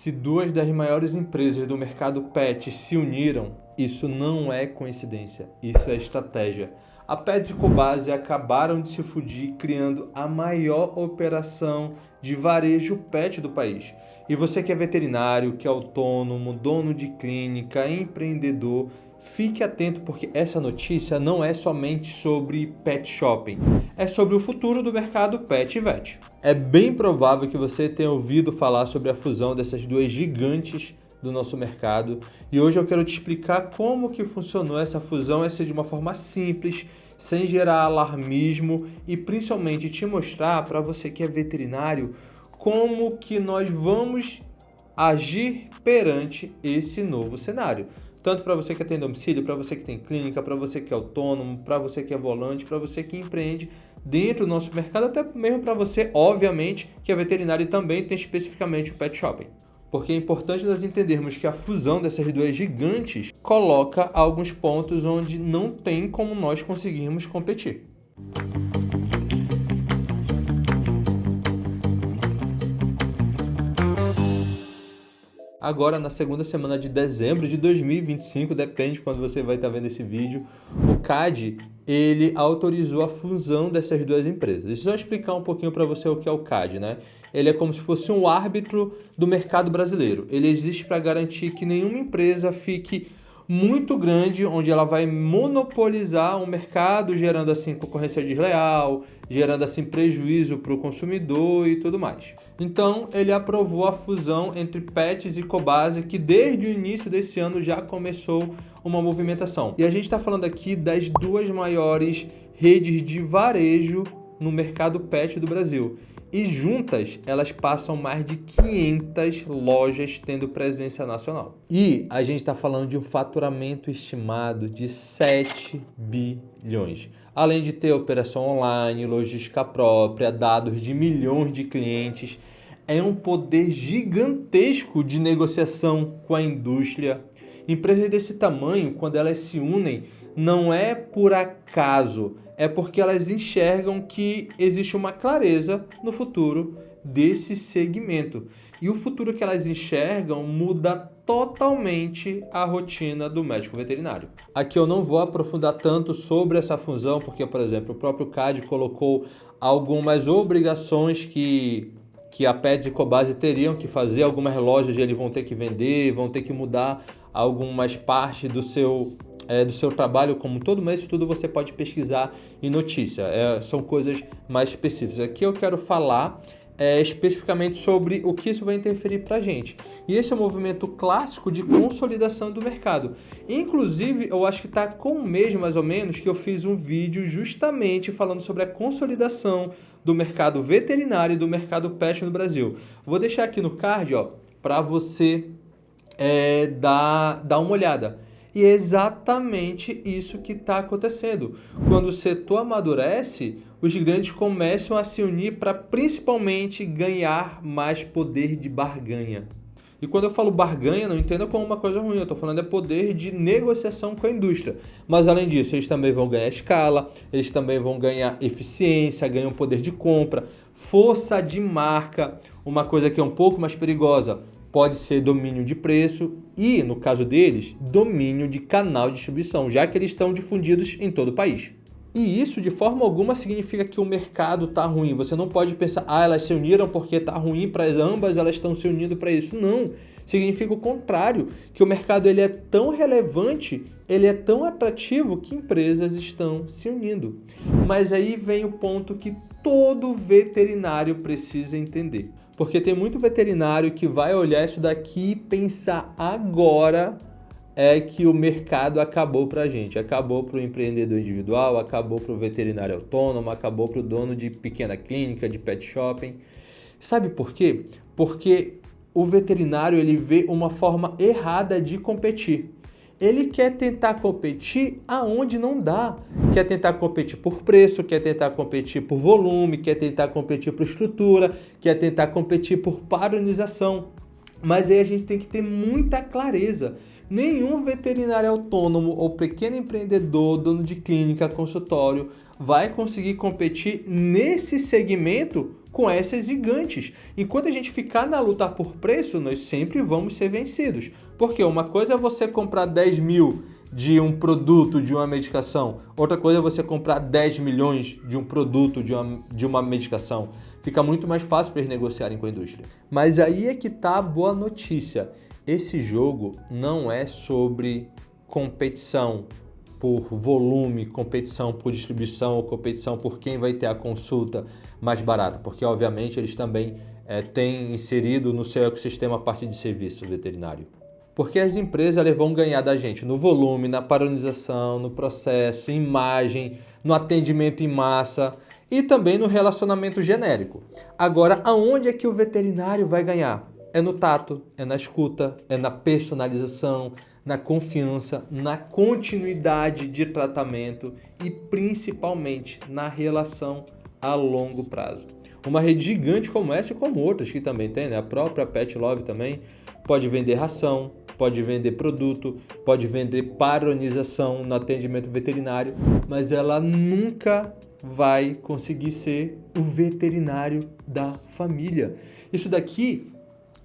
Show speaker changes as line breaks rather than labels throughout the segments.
Se duas das maiores empresas do mercado pet se uniram, isso não é coincidência, isso é estratégia. A Pets e Cobasi acabaram de se fundir criando a maior operação de varejo pet do país. E você que é veterinário, que é autônomo, dono de clínica, empreendedor, fique atento porque essa notícia não é somente sobre pet shopping, é sobre o futuro do mercado pet e vet. É bem provável que você tenha ouvido falar sobre a fusão dessas duas gigantes do nosso mercado e hoje eu quero te explicar como que funcionou essa fusão, essa de uma forma simples, sem gerar alarmismo e principalmente te mostrar para você que é veterinário como que nós vamos agir perante esse novo cenário. Tanto para você que tem domicílio, para você que tem clínica, para você que é autônomo, para você que é volante, para você que empreende dentro do nosso mercado, até mesmo para você, obviamente, que é veterinário e também tem especificamente o pet shopping. Porque é importante nós entendermos que a fusão dessas duas gigantes coloca alguns pontos onde não tem como nós conseguirmos competir. Agora, na segunda semana de dezembro de 2025, depende de quando você vai estar vendo esse vídeo, o CADE, ele autorizou a fusão dessas duas empresas. Deixa eu explicar um pouquinho para você o que é o CADE, né? Ele é como se fosse um árbitro do mercado brasileiro. Ele existe para garantir que nenhuma empresa fique muito grande, onde ela vai monopolizar o mercado, gerando assim concorrência desleal, gerando assim prejuízo para o consumidor e tudo mais. Então, ele aprovou a fusão entre Pets e Cobasi, que desde o início desse ano já começou uma movimentação. E a gente está falando aqui das duas maiores redes de varejo no mercado pet do Brasil. E juntas, elas passam mais de 500 lojas tendo presença nacional. E a gente está falando de um faturamento estimado de 7 bilhões. Além de ter operação online, logística própria, dados de milhões de clientes. É um poder gigantesco de negociação com a indústria. Empresas desse tamanho, quando elas se unem, não é por acaso, é porque elas enxergam que existe uma clareza no futuro desse segmento. E o futuro que elas enxergam muda totalmente a rotina do médico veterinário. Aqui eu não vou aprofundar tanto sobre essa fusão, porque, por exemplo, o próprio CADE colocou algumas obrigações que a Pets e Cobasi teriam que fazer, algumas lojas eles vão ter que vender, vão ter que mudar algumas partes do seu trabalho como todo mês. Isso tudo você pode pesquisar em notícia, são coisas mais específicas. Aqui eu quero falar especificamente sobre o que isso vai interferir para a gente. E esse é um movimento clássico de consolidação do mercado. Inclusive, eu acho que está com um mês mais ou menos que eu fiz um vídeo justamente falando sobre a consolidação do mercado veterinário e do mercado pet no Brasil. Vou deixar aqui no card para você dar uma olhada. E é exatamente isso que está acontecendo. Quando o setor amadurece, os grandes começam a se unir para principalmente ganhar mais poder de barganha. E quando eu falo barganha, não entenda como uma coisa ruim, eu estou falando poder de negociação com a indústria. Mas além disso, eles também vão ganhar escala, eles também vão ganhar eficiência, ganham poder de compra, força de marca, uma coisa que é um pouco mais perigosa. Pode ser domínio de preço e, no caso deles, domínio de canal de distribuição, já que eles estão difundidos em todo o país. E isso, de forma alguma, significa que o mercado está ruim. Você não pode pensar, elas se uniram porque está ruim para ambas, elas estão se unindo para isso. Não, significa o contrário, que o mercado ele é tão relevante, ele é tão atrativo que empresas estão se unindo. Mas aí vem o ponto que todo veterinário precisa entender. Porque tem muito veterinário que vai olhar isso daqui e pensar agora que o mercado acabou para a gente. Acabou para o empreendedor individual, acabou para o veterinário autônomo, acabou para o dono de pequena clínica, de pet shopping. Sabe por quê? Porque o veterinário ele vê uma forma errada de competir. Ele quer tentar competir aonde não dá. Quer tentar competir por preço, quer tentar competir por volume, quer tentar competir por estrutura, quer tentar competir por padronização. Mas aí a gente tem que ter muita clareza. Nenhum veterinário autônomo ou pequeno empreendedor, dono de clínica, consultório, vai conseguir competir nesse segmento com essas gigantes. Enquanto a gente ficar na luta por preço, nós sempre vamos ser vencidos. Porque uma coisa é você comprar 10 mil de um produto, de uma medicação. Outra coisa é você comprar 10 milhões de um produto, de uma medicação. Fica muito mais fácil para eles negociarem com a indústria. Mas aí é que está a boa notícia. Esse jogo não é sobre competição por volume, competição por distribuição ou competição por quem vai ter a consulta mais barata. Porque, obviamente, eles também têm inserido no seu ecossistema a parte de serviço veterinário. Porque as empresas elas vão ganhar da gente no volume, na padronização, no processo, imagem, no atendimento em massa e também no relacionamento genérico. Agora, aonde é que o veterinário vai ganhar? É no tato, é na escuta, é na personalização, na confiança, na continuidade de tratamento e principalmente na relação a longo prazo. Uma rede gigante como essa e como outras que também tem, né? A própria Pet Love também pode vender ração, pode vender produto, pode vender padronização no atendimento veterinário, mas ela nunca vai conseguir ser o veterinário da família. Isso daqui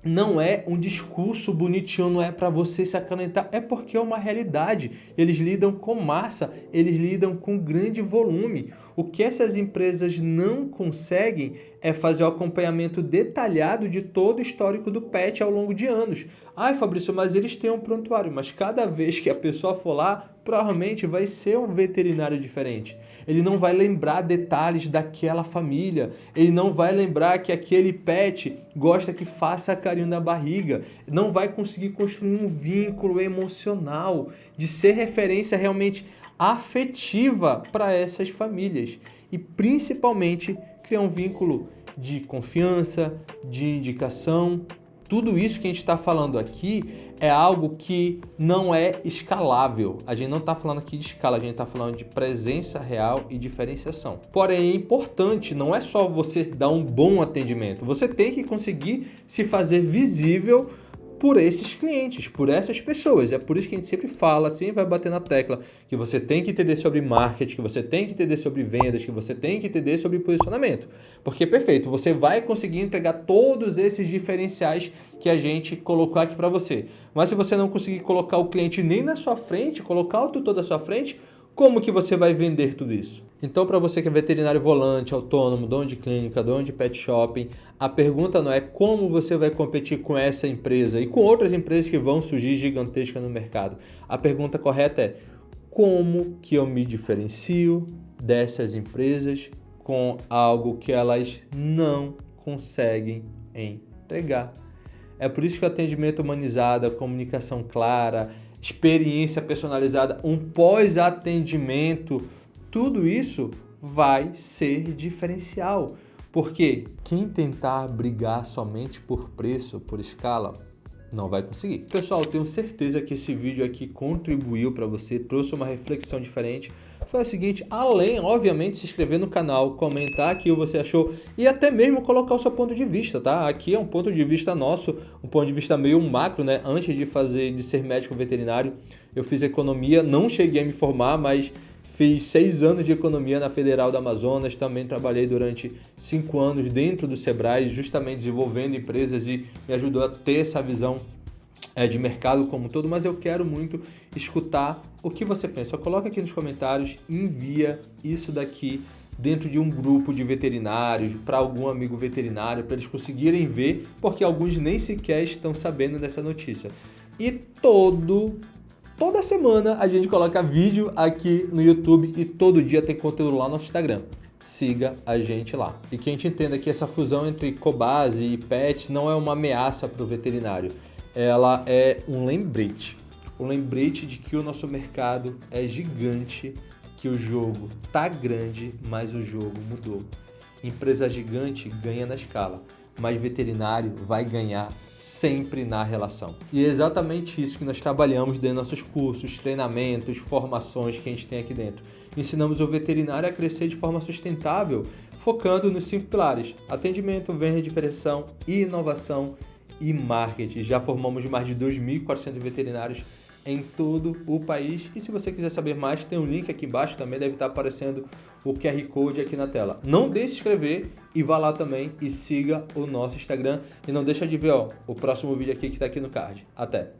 não é um discurso bonitinho, não é para você se acalentar, é porque é uma realidade. Eles lidam com massa, eles lidam com grande volume. O que essas empresas não conseguem é fazer o acompanhamento detalhado de todo o histórico do pet ao longo de anos. Ai, Fabrício, mas eles têm um prontuário, mas cada vez que a pessoa for lá, provavelmente vai ser um veterinário diferente. Ele não vai lembrar detalhes daquela família, ele não vai lembrar que aquele pet gosta que faça carinho na barriga, não vai conseguir construir um vínculo emocional, de ser referência realmente afetiva para essas famílias e principalmente criar um vínculo de confiança, de indicação. Tudo isso que a gente está falando aqui é algo que não é escalável. A gente não está falando aqui de escala, a gente está falando de presença real e diferenciação. Porém, é importante, não é só você dar um bom atendimento, você tem que conseguir se fazer visível por esses clientes, por essas pessoas. É por isso que a gente sempre fala, sempre vai bater na tecla, que você tem que entender sobre marketing, que você tem que entender sobre vendas, que você tem que entender sobre posicionamento. Porque, perfeito, você vai conseguir entregar todos esses diferenciais que a gente colocou aqui para você. Mas se você não conseguir colocar o cliente nem na sua frente, colocar o tutor da sua frente, como que você vai vender tudo isso? Então, para você que é veterinário volante, autônomo, dono de clínica, dono de pet shopping, a pergunta não é como você vai competir com essa empresa e com outras empresas que vão surgir gigantescas no mercado. A pergunta correta é como que eu me diferencio dessas empresas com algo que elas não conseguem entregar. É por isso que o atendimento humanizado, a comunicação clara, experiência personalizada, um pós-atendimento, tudo isso vai ser diferencial. Porque quem tentar brigar somente por preço, por escala, não vai conseguir. Pessoal, eu tenho certeza que esse vídeo aqui contribuiu para você, trouxe uma reflexão diferente. Foi o seguinte, além, obviamente, se inscrever no canal, comentar aqui o que você achou e até mesmo colocar o seu ponto de vista, tá? Aqui é um ponto de vista nosso, um ponto de vista meio macro, né? Antes de ser médico veterinário, eu fiz economia, não cheguei a me formar, mas fiz 6 anos de economia na Federal do Amazonas, também trabalhei durante 5 anos dentro do Sebrae, justamente desenvolvendo empresas e me ajudou a ter essa visão de mercado como um todo, mas eu quero muito escutar o que você pensa. Coloca aqui nos comentários, envia isso daqui dentro de um grupo de veterinários, para algum amigo veterinário, para eles conseguirem ver, porque alguns nem sequer estão sabendo dessa notícia. E toda semana a gente coloca vídeo aqui no YouTube e todo dia tem conteúdo lá no nosso Instagram. Siga a gente lá. E que a gente entenda que essa fusão entre Cobasi e Pets não é uma ameaça para o veterinário. Ela é um lembrete. Um lembrete de que o nosso mercado é gigante, que o jogo tá grande, mas o jogo mudou. Empresa gigante ganha na escala, mas veterinário vai ganhar sempre na relação. E é exatamente isso que nós trabalhamos dentro dos nossos cursos, treinamentos, formações que a gente tem aqui dentro. Ensinamos o veterinário a crescer de forma sustentável, focando nos 5 pilares: atendimento, venda, diferenciação, inovação e marketing. Já formamos mais de 2.400 veterinários em todo o país. E se você quiser saber mais, tem um link aqui embaixo, também deve estar aparecendo o QR Code aqui na tela. Não deixe de se inscrever e vá lá também e siga o nosso Instagram. E não deixa de ver o próximo vídeo aqui que está aqui no card. Até!